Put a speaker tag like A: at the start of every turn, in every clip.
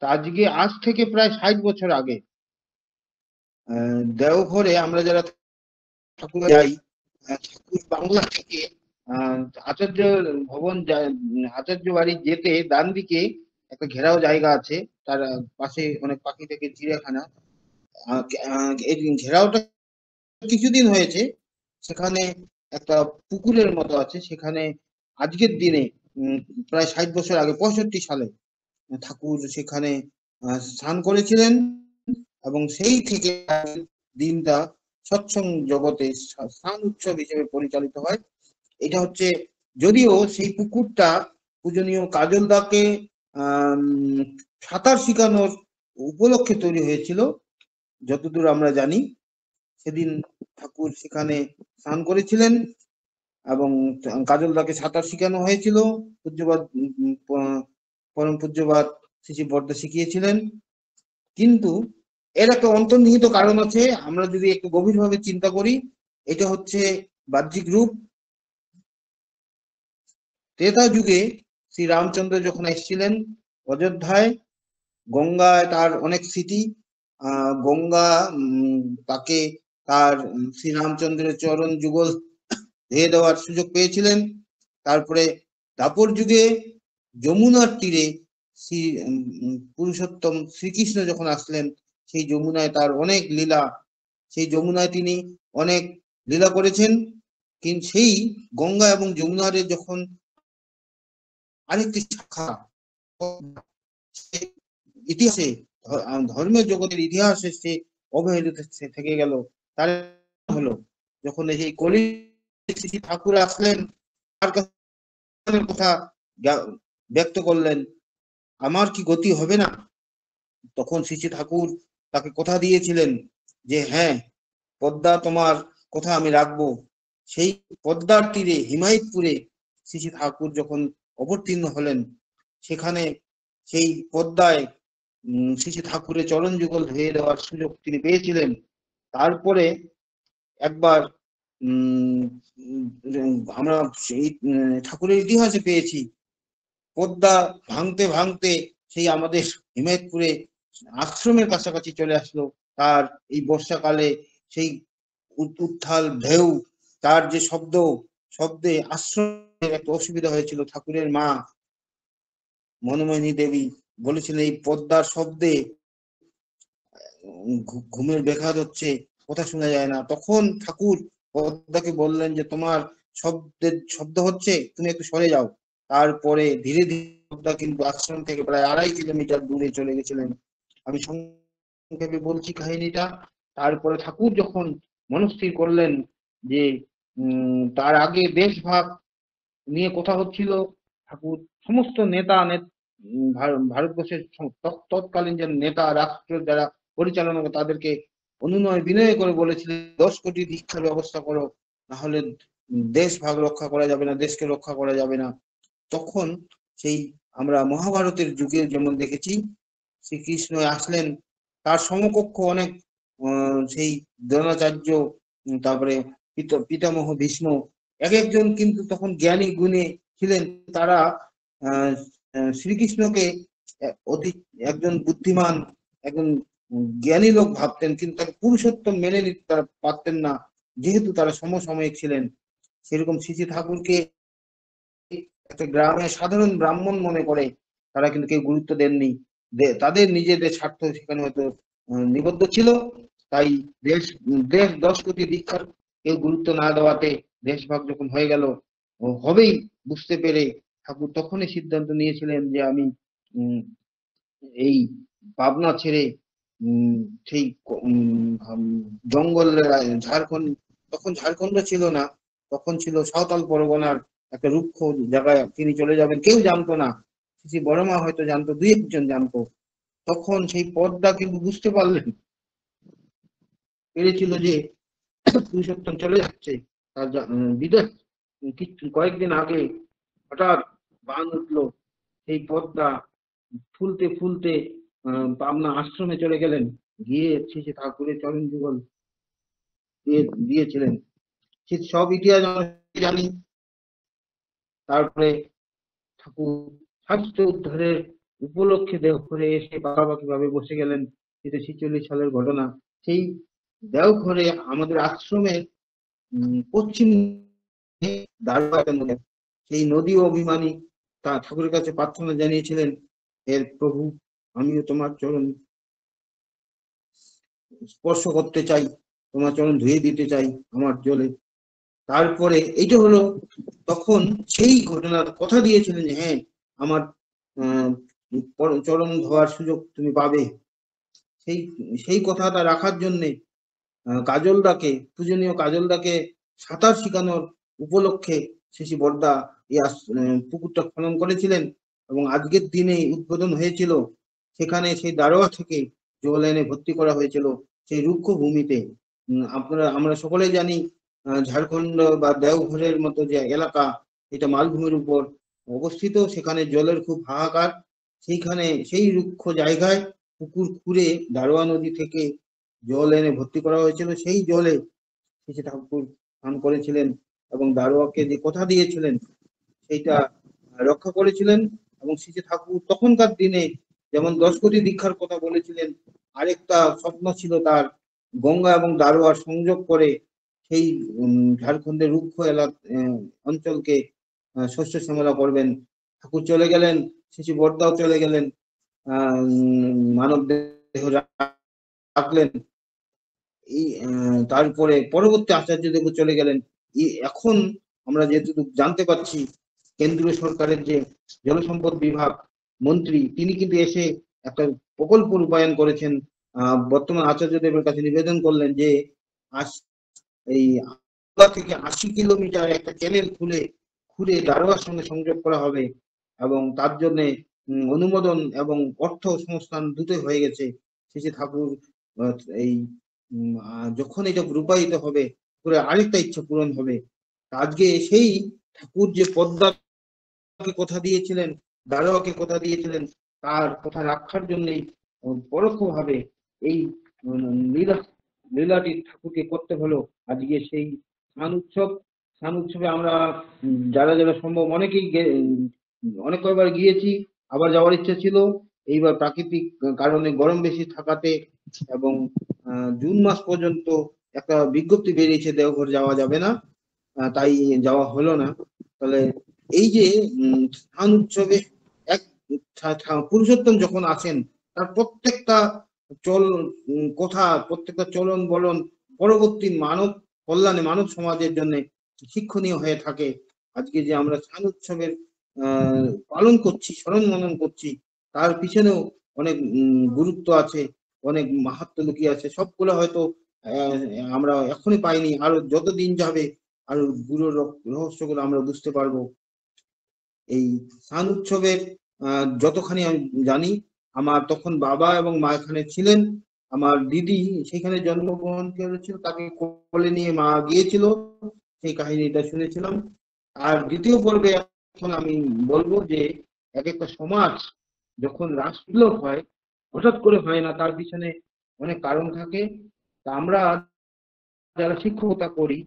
A: তা আজ থেকে প্রায় 60 বছর আগে দেওঘরে আমরা যারা ঠাকুর যাই, ঠাকুর বাংলা থেকে আহ, আচার্য ভবন আচার্য বাড়ি যেতে ডান দিকে একটা ঘেরাও জায়গা আছে, তার পাশে অনেক পাখি থেকে চিড়িয়াখানা। এই ঘেরাওটা কিছুদিন হয়েছে, সেখানে একটা পুকুরের মতো আছে, সেখানে আজকের দিনে উম, প্রায় 60 বছর আগে 65 সালে ঠাকুর সেখানে স্নান করেছিলেন। এবং সেই থেকে দিনটা সৎসঙ্গ জগতে স্নান উৎসব হিসেবে পরিচালিত হয়। এটা হচ্ছে, যদিও সেই পুকুরটা পূজনীয় কাজল দাকে আহ সাঁতার শেখানোর উপলক্ষে তৈরি হয়েছিল যতদূর আমরা জানি। সেদিন ঠাকুর সেখানে স্নান করেছিলেন এবং কাজল দাকে সাঁতার শেখানো হয়েছিল। পূজ্যবাদ পরম পূজ্যবাদ শ্রী বর্দা শিখিয়েছিলেন। কিন্তু এর একটা অন্তর্নিহিত কারণ আছে, আমরা যদি একটু গভীরভাবে চিন্তা করি। এটা হচ্ছে বাহ্যিক রূপ। ত্রেতা যুগে শ্রী রামচন্দ্র যখন এসেছিলেন অযোধ্যায়, গঙ্গায় তার অনেক স্মৃতি। গঙ্গা তাকে তার শ্রীরামচন্দ্রের চরণ যুগল ধুয়ে দেওয়ার সুযোগ পেয়েছিলেন। তারপরে দাপর যুগে যমুনার তীরে শ্রী পুরুষোত্তম শ্রীকৃষ্ণ যখন আসলেন, সেই যমুনায় তার অনেক লীলা, সেই যমুনায় তিনি অনেক লীলা করেছেন। কিন্তু সেই গঙ্গা এবং যমুনার যখন আরেকটি শাখা ইতিহাসে, ধর্মের জগতের ইতিহাসে সে অবহেলিত থেকে গেল, তার হলো যখন এই কলি ঠাকুর আসলেন, তার কথা ব্যক্ত করলেন, আমার কি গতি হবে না? তখন শ্রী ঠাকুর তাকে কথা দিয়েছিলেন যে হ্যাঁ, পদ্মা তোমার কথা আমি রাখবো। সেই পদ্মার তীরে হিমায়তপুরে শ্রী ঠাকুর যখন অবতীর্ণ হলেন, সেখানে সেই পদ্মায় শ্রী ঠাকুরের চরণ যুগল ধুয়ে দেওয়ার সুযোগ তিনি পেয়েছিলেন। তারপরে একবার আমরা সেই ঠাকুরের ইতিহাসে পেয়েছি, পদ্মা ভাঙতে ভাঙতে সেই আমাদের হিমায়তপুরে আশ্রমের কাছাকাছি চলে আসলো। তার এই বর্ষাকালে সেই উত্থাল ঢেউ, তার যে শব্দে আশ্রমের একটা অসুবিধা হয়েছিল। ঠাকুরের মা মনমোহিনী দেবী বলেছিলেন এই পদ্মার শব্দে ঘুমের ব্যাঘাত হচ্ছে, কথা শোনা যায় না। তখন ঠাকুর পদ্মাকে বললেন যে তোমার শব্দ হচ্ছে, তুমি একটু সরে যাও। তারপরে ধীরে ধীরে পদ্মা কিন্তু আশ্রম থেকে প্রায় 2.5 কিলোমিটার দূরে চলে গেছিলেন। আমি সংক্ষেপে বলছি কাহিনীটা। তারপরে ঠাকুর যখন মনস্থির করলেন যে তার আগে দেশভাগ নিয়ে কথা হচ্ছিল, ঠাকুর সমস্ত নেতা ভারতবর্ষের তৎকালীন যে নেতা, রাষ্ট্র যারা পরিচালনা করে, তাদেরকে অনুনয় বিনয় করে বলেছিলেন 10 কোটি দীক্ষার ব্যবস্থা করো, না হলে দেশ ভাগ রক্ষা করা যাবে না, দেশকে রক্ষা করা যাবে না। তখন সেই আমরা মহাভারতের যুগে যেমন দেখেছি, শ্রীকৃষ্ণ আসলেন, তার সমকক্ষ অনেক সেই দ্রোণাচার্য, তারপরে পিতামহ ভীষ্ম, এক একজন কিন্তু তখন জ্ঞানী গুণী ছিলেন। তারা শ্রীকৃষ্ণকে অতি একজন বুদ্ধিমান, একজন জ্ঞানী লোক ভাবতেন, কিন্তু তাকে পুরুষোত্তম মেনে নিতে তারা পারতেন না, যেহেতু তারা সমসাময়িক ছিলেন। সেরকম শ্রী ঠাকুরকে একটা গ্রামের সাধারণ ব্রাহ্মণ মনে করে তারা কিন্তু কেউ গুরুত্ব দেননি। তাদের নিজেদের স্বার্থ সেখানে হয়তো নিবদ্ধ ছিল। তাই দেশ দেশ 10 কোটি দীক্ষার কেউ গুরুত্ব না দেওয়াতে দেশভাগ যখন হয়ে গেল, হবেই বুঝতে পেরে ঠাকুর তখনই সিদ্ধান্ত নিয়েছিলেন যে আমি এই পাবনা ছেড়ে সেই জঙ্গল, ঝাড়খণ্ড, তখন ঝাড়খণ্ড ছিল না, তখন ছিল সাঁওতাল পরগনার একটা রুক্ষ জায়গায় তিনি চলে যাবেন। কেউ জানতো না, শ্রী বড় মা হয়তো জানতো, 2-1 জন জানতো। তখন সেই পদটা কিন্তু বুঝতে পেরেছিল যে পুরুষোত্তম চলে যাচ্ছে, তার বিদেশ কয়েকদিন আগে হঠাৎ বান উঠলো, সেই পদটা ফুলতে ফুলতে পাবনা আশ্রমে চলে গেলেন, গিয়ে শেষে ঠাকুরের চরণ যুগল দিয়েছিলেন। ঠিক সব ইতিহাস আমরা জানি। তারপরে ঠাকুর স্বাস্থ্য উদ্ধারের উপলক্ষে দেওঘরে এসে পাকাপাকি ভাবে বসে গেলেন। এটা 46 সালের ঘটনা। সেই দেওঘরে আমাদের আশ্রমের পশ্চিম দাঁড়োয়া একটা নদী, সেই নদী অভিমানী তা ঠাকুরের কাছে প্রার্থনা জানিয়েছিলেন, এর প্রভু, আমিও তোমার চরণ স্পর্শ করতে চাই, তোমার চরণ ধুয়ে দিতে চাই আমার জলে। তারপরে এইটা হলো, তখন সেই ঘটনার কথা দিয়েছিলেন যে হ্যাঁ, আমার চরণ ধোয়ার সুযোগ তুমি পাবে। সেই সেই কথাটা রাখার জন্য কাজলদাকে, পূজনীয় কাজলদাকে সাঁতার শেখানোর উপলক্ষে শিশি বর্দা এই পুকুরটা খনন করেছিলেন এবং আজকের দিনে উদ্বোধন হয়েছিল। সেখানে সেই দারোয়া থেকে জল এনে ভর্তি করা হয়েছিল সেই রুক্ষ ভূমিতে। আমরা সকলেই জানি ঝাড়খণ্ড বা দেওঘরের মতো যে এলাকা, এটা মালভূমির উপর অবস্থিত, সেখানে জলের খুব হাহাকার। সেইখানে সেই রুক্ষ জায়গায় পুকুর খুঁড়ে দারোয়া নদী থেকে জল এনে ভর্তি করা হয়েছিল। সেই জলে শ্রী ঠাকুর স্নান করেছিলেন এবং দারোয়াকে যে কথা দিয়েছিলেন সেইটা রক্ষা করেছিলেন। এবং শ্রী ঠাকুর তখনকার দিনে যেমন 10 কোটি দীক্ষার কথা বলেছিলেন, আরেকটা স্বপ্ন ছিল তার, গঙ্গা এবং দারোয়ার সংযোগ করে সেই ঝাড়খণ্ডের রুক্ষ অঞ্চলকে শস্য শ্যামলা করবেন। ঠাকুর চলে গেলেন, শ্রী বর্দাও চলে গেলেন, মানব দেহ রাখলেন। এই তারপরে পরবর্তী আচার্যদেব চলে গেলেন। এখন আমরা যেটুকু জানতে পারছি, কেন্দ্রীয় সরকারের যে জলসম্পদ বিভাগ মন্ত্রী, তিনি কিন্তু এসে একটা প্রকল্প রূপায়ণ করেছেন। বর্তমান আচার্যদেবের কাছে নিবেদন করলেন যে এই থেকে 80 কিলোমিটার একটা চ্যানেল খুঁড়ে দারোয়ার সঙ্গে সংযোগ করা হবে এবং তার জন্য অনুমোদন এবং অর্থ সংস্থান দুটোই হয়ে গেছে। শ্রী ঠাকুর এই যখন এটা রূপায়িত হবে, করে আরেকটা ইচ্ছা পূরণ হবে। আজকে সেই ঠাকুর যে পদ্মাকে কথা দিয়েছিলেন, দারোয়াকে কথা দিয়েছিলেন, তার কথা রক্ষার জন্যই পরোক্ষভাবে এই লীলাটি ঠাকুরকে করতে হলো। আজকে সেই স্নান উৎসবে আমরা যারা যারা সম্ভব অনেকেই অনেক কয়েকবার গিয়েছি, আবার যাওয়ার ইচ্ছা ছিল। এইবার প্রাকৃতিক কারণে গরম বেশি থাকাতে এবং জুন মাস পর্যন্ত একটা বিজ্ঞপ্তি বেরিয়েছে দেওঘর যাওয়া যাবে না, তাই যাওয়া হলো না। তাহলে এই যে স্থান উৎসবে এক পুরুষোত্তম যখন আছেন, তার প্রত্যেকটা কথা, প্রত্যেকটা চলন বলন পরবর্তী মানব কল্যাণে, মানব সমাজের জন্য শিক্ষণীয় হয়ে থাকে। আজকে যে আমরা স্থান উৎসবের পালন করছি, স্মরণ মনন করছি, তার পিছনেও অনেক গুরুত্ব আছে, অনেক মাহাত্ম্য লুকিয়ে আছে। সবগুলো হয়তো আমরা এখনই পাইনি, আরো যত দিন যাবে আরো গুরু রহস্যগুলো আমরা বুঝতে পারবো। এই স্নান উৎসবের যতখানি আমি জানি, আমার তখন বাবা এবং মা এখানে ছিলেন। আমার দিদি সেখানে জন্মগ্রহণ করেছিল, তাকে কোলে নিয়ে মা গিয়েছিল, সেই কাহিনীটা শুনেছিলাম। আর দ্বিতীয় পর্বে এখন আমি বলবো যে এক একটা সমাজ যখন রাষ্ট্রবিলোপ হয়, হঠাৎ করে হয় না, তার পিছনে অনেক কারণ থাকে। তা আমরা যারা শিক্ষকতা করি,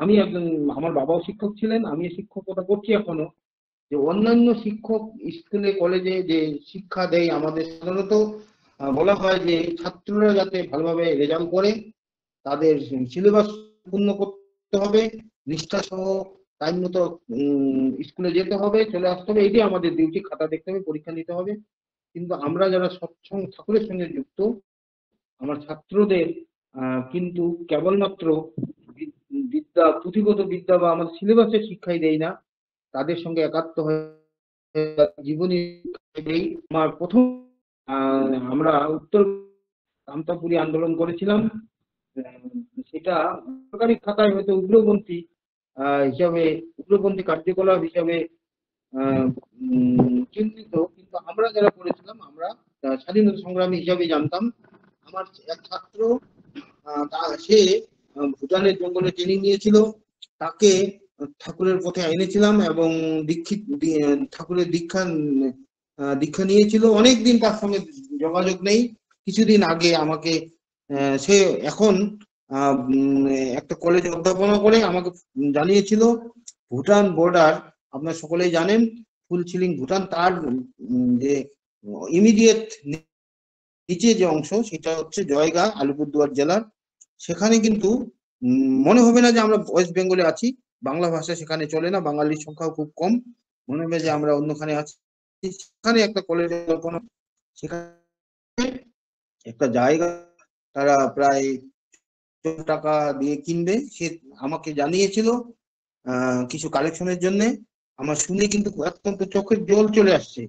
A: আমি একজন, আমার বাবাও শিক্ষক ছিলেন, আমি শিক্ষকতা করছি এখনো, যে অন্যান্য শিক্ষক স্কুলে কলেজে যে শিক্ষা দেয় আমাদের সাধারণত বলা হয় যে ছাত্ররা যাতে ভালোভাবে রেজাল্ট করে, তাদের সিলেবাস পূর্ণ করতে হবে, নিষ্ঠা সহ টাইম মতো স্কুলে যেতে হবে, চলে আসতে হবে, এটাই আমাদের ডিউটি। খাতা দেখতে হবে, পরীক্ষা নিতে হবে। কিন্তু আমরা যারা সৎসঙ্গ ঠাকুরের সঙ্গে যুক্ত, আমার ছাত্রদের কিন্তু কেবলমাত্র বিদ্যা, পুঁথিগত বিদ্যা বা আমাদের সিলেবাসের শিক্ষাই দেই না, তাদের সঙ্গে একাত্ম হয়ে জীবনী দেই। আমার প্রথম আমরা উত্তর কামতাপুরী আন্দোলন করেছিলাম, সেটা সরকারি খাতায় হয়তো উগ্রপন্থী হিসাবে, উগ্রপন্থী কার্যকলাপ হিসাবে চিহ্নিত, কিন্তু আমরা যারা করেছিলাম, আমরা স্বাধীনতা সংগ্রামী হিসাবে জানতাম। আমার এক ছাত্র, সে ভুটানের জঙ্গলে ট্রেনিং নিয়েছিল, তাকে ঠাকুরের পথে এনেছিলাম এবং ঠাকুরের দীক্ষা নিয়েছিল। অনেকদিন তার সঙ্গে যোগাযোগ নেই। কিছুদিন আগে আমাকে সে এখন একটা কলেজে অধ্যাপনা করে আমাকে জানিয়েছিল, ভুটান বর্ডার আপনার সকলেই জানেন, ফুলছিলিং ভুটান, তার যে ইমিডিয়েট নিচে যে অংশ সেটা হচ্ছে জয়গা, আলিপুরদুয়ার জেলার। সেখানে কিন্তু মনে হবে না যে আমরা ওয়েস্ট বেঙ্গলে আছি। বাংলা ভাষা সেখানে চলে না, বাঙালির সংখ্যাও খুব কম, মনে হবে যে আমরা অন্যখানে আছি। সেখানে একটা কলেজ, সেখানে একটা জায়গা তারা প্রায় টাকা দিয়ে কিনবে, সে আমাকে জানিয়েছিল কিছু কালেকশনের জন্য। আমার শুনে কিন্তু অত্যন্ত চোখের জল চলে আসছে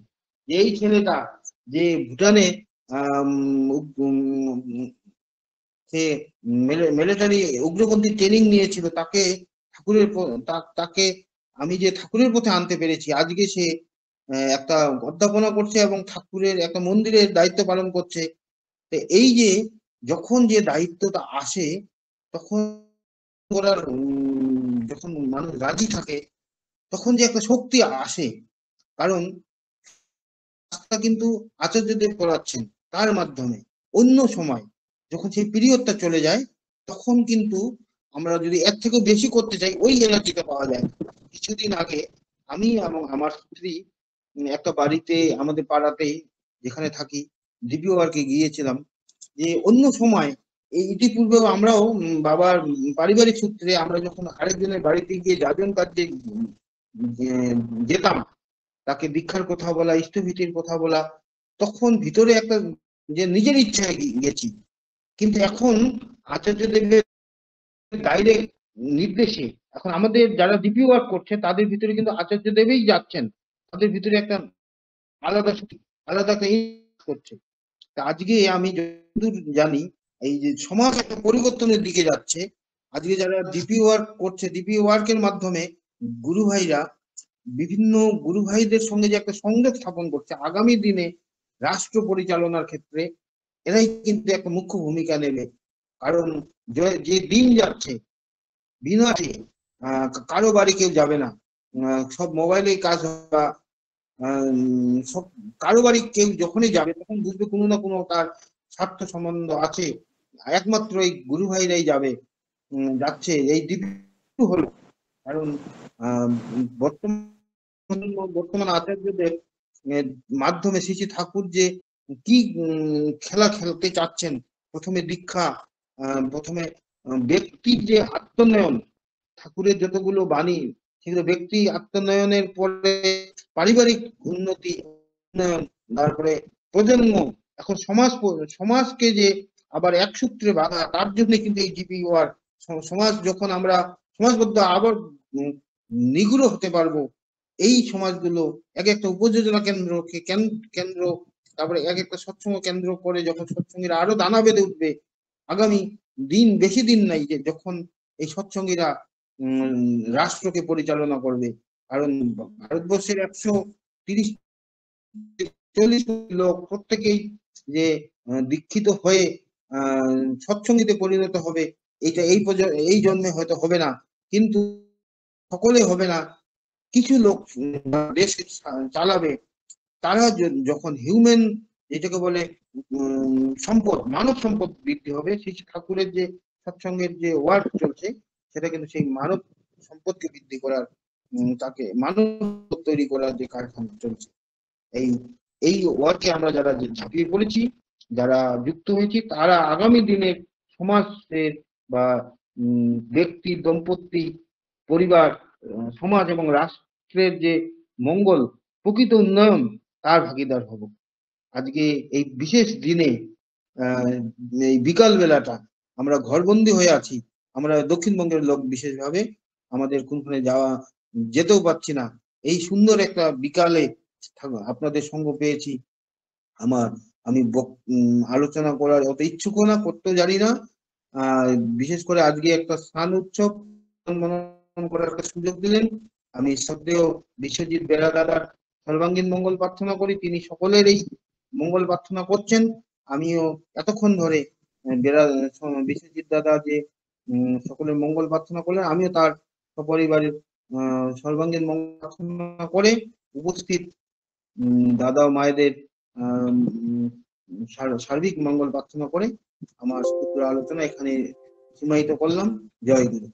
A: যে এই ছেলেটা যে ভুটানে সে মিলিটারি উগ্রপন্থী ট্রেনিং নিয়েছিল, তাকে ঠাকুরের তাকে আমি যে ঠাকুরের পথে আনতে পেরেছি, আজকে সে একটা অধ্যাপনা করছে এবং ঠাকুরের একটা মন্দিরের দায়িত্ব পালন করছে। তো এই যে যখন যে দায়িত্বটা আসে, তখন করার যখন মানুষ রাজি থাকে, তখন যে একটা শক্তি আসে। কারণ রাস্তা কিন্তু আচার্যদেব করাচ্ছেন তার মাধ্যমে। অন্য সময় যখন সেই পিরিয়ডটা চলে যায়, তখন কিন্তু আমরা যদি এর থেকে বেশি করতে চাই, ওই এনার্জিটা পাওয়া যায়। কিছুদিন আগে আমি এবং আমার স্ত্রী একটা বাড়িতে আমাদের পাড়াতেই যেখানে থাকি ডিপি ওয়ার্কে গিয়েছিলাম। যে অন্য সময় এই ইতিপূর্বেও আমরাও বাবার পারিবারিক সূত্রে আমরা যখন আরেকজনের বাড়িতে গিয়ে যাজন কার্যে যেতাম, তাকে দীক্ষার কথা বলা, ইষ্টভীতির কথা বলা, তখন ভিতরে একটা যে নিজের ইচ্ছায় গেছি। কিন্তু এখন আচার্যদেবের ডাইরেক্ট নির্দেশে এখন আমাদের যারা ডিপি ওয়ার্ক করছে তাদের ভিতরে কিন্তু আচার্যদেবই যাচ্ছেন, তাদের ভিতরে একটা আলাদা আলাদা একটা করছে। আজকে আমি যতদূর জানি এই যে সমাজ একটা পরিবর্তনের দিকে যাচ্ছে। আজকে যারা ডিপি ওয়ার্ক করছে, ডিপি ওয়ার্কের মাধ্যমে গুরু ভাইরা বিভিন্ন গুরু ভাইদের সঙ্গে যে একটা সংযোগ স্থাপন করছে আগামী দিনে রাষ্ট্র পরিচালনার ক্ষেত্রে, এরাই কিন্তু একটা মুখ্য ভূমিকা নেবে। কারণ যে দিন যাচ্ছে, বিনা কারো বাড়ি কেউ যাবে না, সব মোবাইলেই কাজ হওয়া, সব কারো বাড়ি কেউ যখনই যাবে তখন বুঝবে কোনো না কোনো তার স্বার্থ সম্বন্ধ আছে। একমাত্র এই গুরু ভাইরাই যাবে, যাচ্ছে এই দিক হলো। কারণ বর্তমান আচার্যদের মাধ্যমে শ্রী শ্রী ঠাকুর যে কি খেলা খেলতে চাচ্ছেন, প্রথমে দীক্ষা, প্রথমে ব্যক্তির যে আত্মোন্নয়ন, ঠাকুরের যতগুলো বাণী সেগুলো ব্যক্তি আত্মোন্নয়নের পরে পারিবারিক উন্নতি, উন্নয়ন, তারপরে প্রজন্ম, এখন সমাজকে যে আবার এক সূত্রে বাঁধা, তার জন্য কিন্তু এই জিপি ওয়ার সমাজ, যখন আমরা সমাজবদ্ধ আবার নিগুড় হতে পারবো, এই সমাজগুলো এক একটা উপযোজনা কেন্দ্রকে কেন্দ্র, তারপরে এক একটা সৎসঙ্গ কেন্দ্র করে যখন সৎসঙ্গীরা আরো দানা বেঁধে উঠবে, আগামী দিন বেশি দিন নাই যে যখন এই সৎসঙ্গীরা রাষ্ট্রকে পরিচালনা করবে। কারণ ভারতবর্ষের 130-40 লোক প্রত্যেকেই যে দীক্ষিত হয়ে সৎসঙ্গীতে পরিণত হবে, এইটা এই জন্মে হয়তো হবে না, কিন্তু সকলে হবে না। কিছু লোক দেশ চালাবে, তারা যখন হিউম্যান, যেটাকে বলে সম্পদ, মানব সম্পদ বৃদ্ধি হবে। শ্রী ঠাকুরের যে সৎসঙ্গের যে ওয়ার্ক চলছে, সেটা কিন্তু সেই মানব সম্পদকে বৃদ্ধি করার, তাকে মানব তৈরি করার যে কারখানা চলছে, এই এই ওয়ার্কে আমরা যারা ঝাঁপিয়ে পড়েছি, যারা যুক্ত হয়েছি, তারা আগামী দিনের সমাজের বা ব্যক্তি, দম্পতি, পরিবার, সমাজ এবং রাষ্ট্রের যে মঙ্গল, প্রকৃত উন্নয়ন, তার ভাগিদার হব। আজকে এই বিশেষ দিনে এই বিকাল বেলাটা আমরা ঘরবন্দি হয়ে আছি, আমরা দক্ষিণবঙ্গের লোক বিশেষভাবে আমাদের কোনখানে যেতেও পারছি না। এই সুন্দর একটা বিকালে আপনাদের সঙ্গ পেয়েছি। আমি আলোচনা করার অত ইচ্ছুক না, করতেও জানি না। বিশেষ করে আজকে একটা স্নান উৎসব মনন করার একটা সুযোগ দিলেন। আমি শ্রদ্ধেয় বিশ্বজিৎ বেরা দাদার সর্বাঙ্গীন মঙ্গল প্রার্থনা করি, তিনি সকলের এই মঙ্গল প্রার্থনা করছেন। আমিও এতক্ষণ ধরে বিশ্বজিৎ দাদা যে সকলের মঙ্গল প্রার্থনা করলেন, আমিও তার সপরিবারের সর্বাঙ্গীন মঙ্গল প্রার্থনা করে উপস্থিত দাদা ও মায়েদের সার্বিক মঙ্গল প্রার্থনা করে আমার ক্ষুদ্র আলোচনা এখানে সীমায়িত করলাম। জয় গুরু।